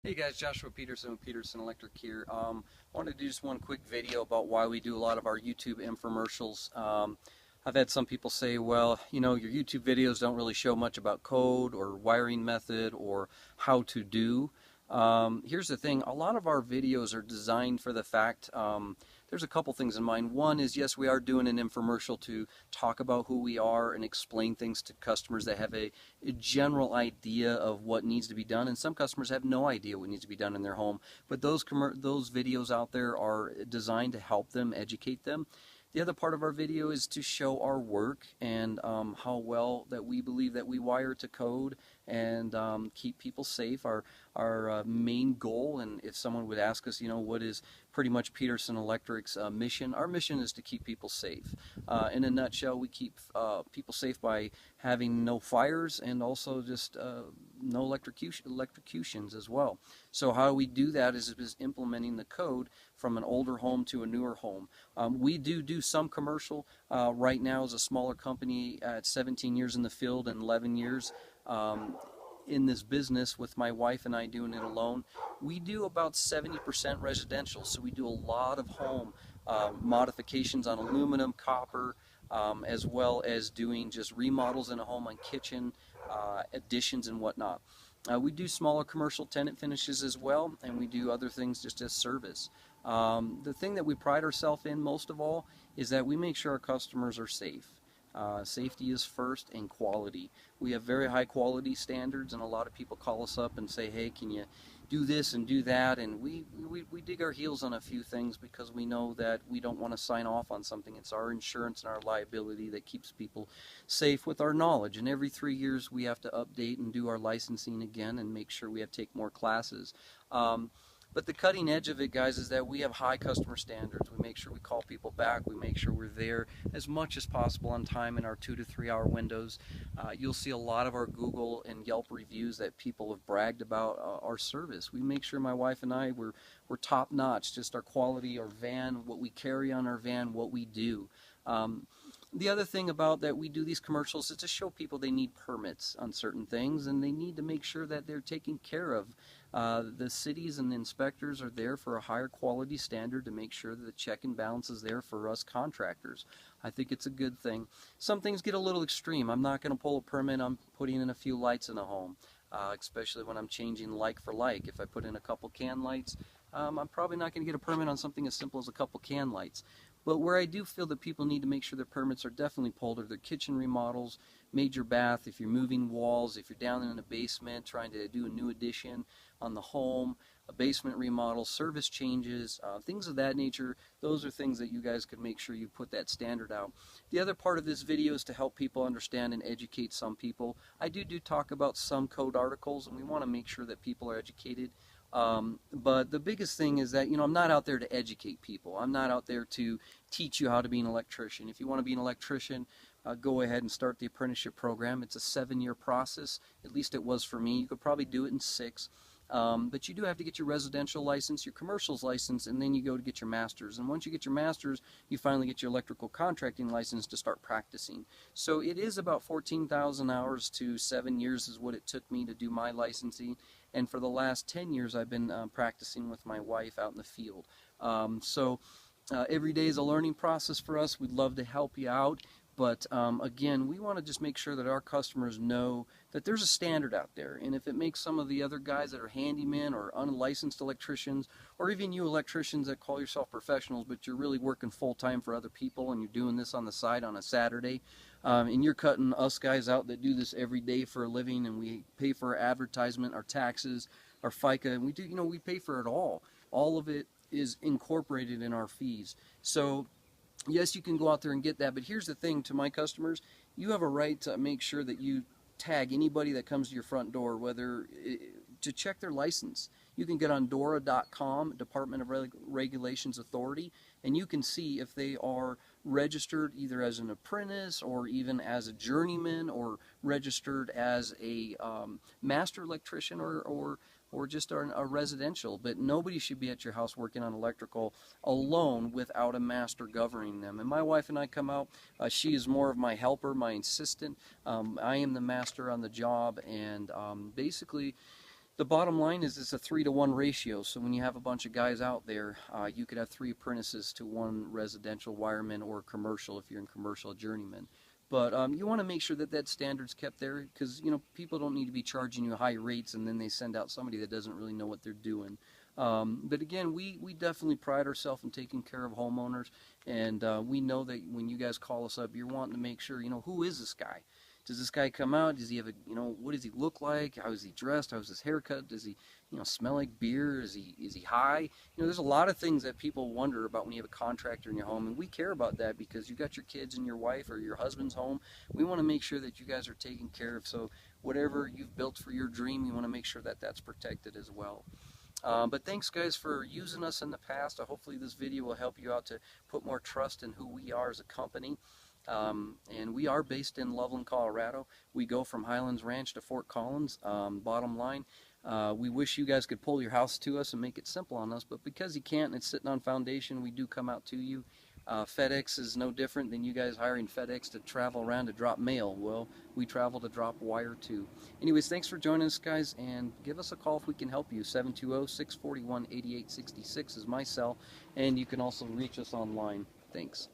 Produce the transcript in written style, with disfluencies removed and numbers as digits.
Hey guys, Joshua Peterson with Peterson Electric here. I wanted to do just one quick video about why we do a lot of our YouTube infomercials. I've had some people say, well, you know, your YouTube videos don't really show much about code or wiring method or how to do. Here's the thing, a lot of our videos are designed for the fact, there's a couple things in mind. One is, yes, we are doing an infomercial to talk about who we are and explain things to customers that have a general idea of what needs to be done, and some customers have no idea what needs to be done in their home. But those videos out there are designed to help them, educate them. The other part of our video is to show our work and how well that we believe that we wire to code and keep people safe. Our main goal, and if someone would ask us, you know, what is pretty much Peterson Electric's mission? Our mission is to keep people safe. In a nutshell, we keep people safe by having no fires and also just no electrocutions as well. So how we do that is implementing the code from an older home to a newer home. We do some commercial. Right now, as a smaller company at 17 years in the field and 11 years in this business with my wife and I doing it alone, we do about 70% residential. So we do a lot of home modifications on aluminum, copper, as well as doing just remodels in a home on kitchen, additions and whatnot. We do smaller commercial tenant finishes as well, and we do other things just as service. The thing that we pride ourselves in most of all is that we make sure our customers are safe. Safety is first, and quality. We have very high quality standards, and a lot of people call us up and say, hey, can you do this and do that? And we dig our heels on a few things because we know that we don't want to sign off on something. It's our insurance and our liability that keeps people safe with our knowledge. And every 3 years we have to update and do our licensing again and make sure we have to take more classes. But the cutting edge of it, guys, is that we have high customer standards. We make sure we call people back. We make sure we're there as much as possible on time in our 2 to 3 hour windows. You'll see a lot of our Google and Yelp reviews that people have bragged about our service. We make sure, my wife and I, we're top notch, just our quality, our van, what we carry on our van, what we do. The other thing about that we do these commercials is to show people they need permits on certain things, and they need to make sure that they're taken care of. The cities and the inspectors are there for a higher quality standard to make sure that the check and balance is there for us contractors. I think it's a good thing. Some things get a little extreme. I'm not going to pull a permit on putting in a few lights in a home, especially when I'm changing like for like. If I put in a couple can lights, I'm probably not going to get a permit on something as simple as a couple can lights. But where I do feel that people need to make sure their permits are definitely pulled are their kitchen remodels, major bath, if you're moving walls, if you're down in a basement trying to do a new addition on the home, a basement remodel, service changes, things of that nature. Those are things that you guys could make sure you put that standard out. The other part of this video is to help people understand and educate some people. I do talk about some code articles, and we want to make sure that people are educated. But the biggest thing is that, you know, I'm not out there to educate people. I'm not out there to teach you how to be an electrician. If you want to be an electrician, go ahead and start the apprenticeship program. It's a 7-year process. At least it was for me. You could probably do it in 6. But you do have to get your residential license, your commercial's license, and then you go to get your master's. And once you get your master's, you finally get your electrical contracting license to start practicing. So it is about 14,000 hours to 7 years is what it took me to do my licensing. And for the last 10 years, I've been practicing with my wife out in the field. Every day is a learning process for us. We'd love to help you out. But again, we want to just make sure that our customers know that there's a standard out there. And if it makes some of the other guys that are handymen or unlicensed electricians, or even you electricians that call yourself professionals, but you're really working full-time for other people and you're doing this on the side on a Saturday, and you're cutting us guys out that do this every day for a living, and we pay for our advertisement, our taxes, our FICA, and we do, you know, we pay for it all. All of it is incorporated in our fees. So yes, you can go out there and get that, but here's the thing to my customers, you have a right to make sure that you tag anybody that comes to your front door, whether to check their license. You can get on DORA.com, Department of Regulations Authority, and you can see if they are registered either as an apprentice or even as a journeyman or registered as a master electrician or just a residential. But nobody should be at your house working on electrical alone without a master governing them. And my wife and I come out, she is more of my helper, my assistant. I am the master on the job, and basically The bottom line is it's a 3-to-1 ratio. So when you have a bunch of guys out there, you could have 3 apprentices to 1 residential wireman or commercial if you're in commercial journeyman. But you want to make sure that that standard's kept there, because people don't need to be charging you high rates and then they send out somebody that doesn't really know what they're doing. But again, we definitely pride ourselves in taking care of homeowners, and we know that when you guys call us up, you're wanting to make sure, who is this guy? Does this guy come out? Does he have what does he look like? How is he dressed? How's his haircut? Does he, smell like beer? Is he high? There's a lot of things that people wonder about when you have a contractor in your home, and we care about that because you got your kids and your wife or your husband's home. We want to make sure that you guys are taken care of. So whatever you've built for your dream, you want to make sure that that's protected as well. But thanks guys for using us in the past. Hopefully this video will help you out to put more trust in who we are as a company. And we are based in Loveland, Colorado. We go from Highlands Ranch to Fort Collins. Bottom line, we wish you guys could pull your house to us and make it simple on us, but because you can't and it's sitting on foundation, we do come out to you. FedEx is no different than you guys hiring FedEx to travel around to drop mail. Well, we travel to drop wire too. Anyways, thanks for joining us guys, and give us a call if we can help you. 720-641-8866 is my cell, and you can also reach us online. Thanks.